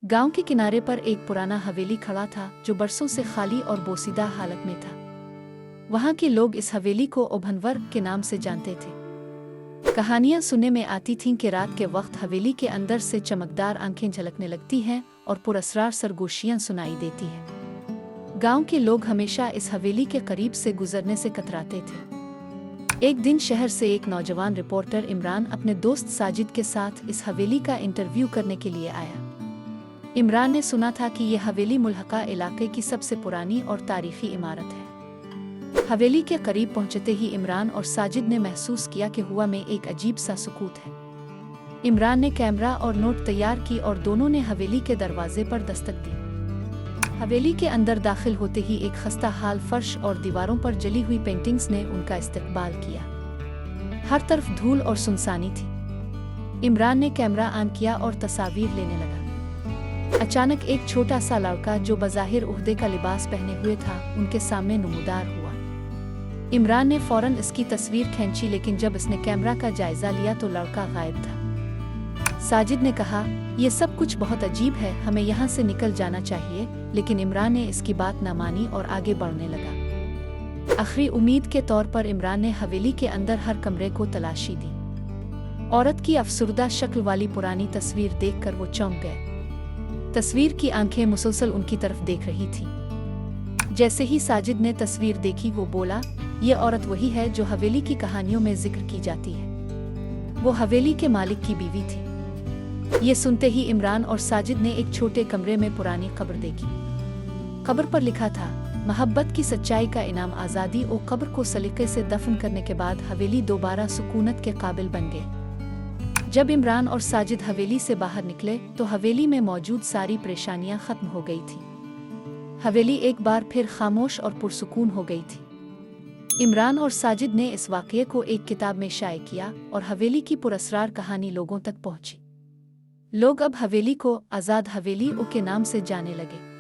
गांव के किनारे पर एक पुराना हवेली खड़ा था जो बरसों से खाली और बोसीदा हालत में था। वहां के लोग इस हवेली को ओभनवर के नाम से जानते थे। कहानियां सुनने में आती थीं कि रात के वक्त हवेली के अंदर से चमकदार आंखें झलकने लगती हैं और पुरअसरार सरगोशियां सुनाई देती हैं। गांव के लोग हमेशा इस हवेली के करीब से गुजरने से कतराते थे। एक दिन शहर से एक नौजवान रिपोर्टर इमरान अपने दोस्त साजिद के साथ इस हवेली का इंटरव्यू करने के लिए आया। इमरान ने सुना था कि यह हवेली मुल्हका इलाके की सबसे पुरानी और तारीखी इमारत है। हवेली के करीब पहुंचते ही इमरान और साजिद ने महसूस किया कि हवा में एक अजीब सा सुकूत है। इमरान ने कैमरा और नोट तैयार की और दोनों ने हवेली के दरवाजे पर दस्तक दी। हवेली के अंदर दाखिल होते ही एक खस्ता हाल फर्श और दीवारों पर जली हुई पेंटिंग्स ने उनका इस्तकबाल किया। हर तरफ धूल और सुनसानी थी। इमरान ने कैमरा ऑन किया और तस्वीर लेने लगा। अचानक एक छोटा सा लड़का जो बज़ाहिर उहदे का लिबास पहने हुए था उनके सामने नमूदार हुआ। इमरान ने फौरन इसकी तस्वीर खींची, लेकिन जब इसने कैमरा का जायजा लिया तो लड़का गायब था। साजिद ने कहा, यह सब कुछ बहुत अजीब है, हमें यहाँ से निकल जाना चाहिए। लेकिन इमरान ने इसकी बात न मानी और आगे बढ़ने लगा। आखिरी उम्मीद के तौर पर इमरान ने हवेली के अंदर हर कमरे को तलाशी दी। औरत की अफसुर्दा शक्ल वाली पुरानी तस्वीर देखकर वो चौंक गए। तस्वीर की आंखें मुसलसल उनकी तरफ देख रही थीं। जैसे ही साजिद ने तस्वीर देखी वो बोला, यह औरत वही है जो हवेली की कहानियों में जिक्र की जाती है। वो हवेली के मालिक की बीवी थी। ये सुनते ही इमरान और साजिद ने एक छोटे कमरे में पुरानी कब्र देखी। कब्र पर लिखा था, मोहब्बत की सच्चाई का इनाम आज़ादी। और कब्र को सलीके से दफन करने के बाद हवेली दोबारा सुकूनत के काबिल बन गई। जब इमरान और साजिद हवेली से बाहर निकले तो हवेली में मौजूद सारी परेशानियां खत्म हो गई थी। हवेली एक बार फिर खामोश और पुरसुकून हो गई थी। इमरान और साजिद ने इस वाक़ये को एक किताब में शाये किया और हवेली की पुरअसरार कहानी लोगों तक पहुंची। लोग अब हवेली को आज़ाद हवेली के नाम से जाने लगे।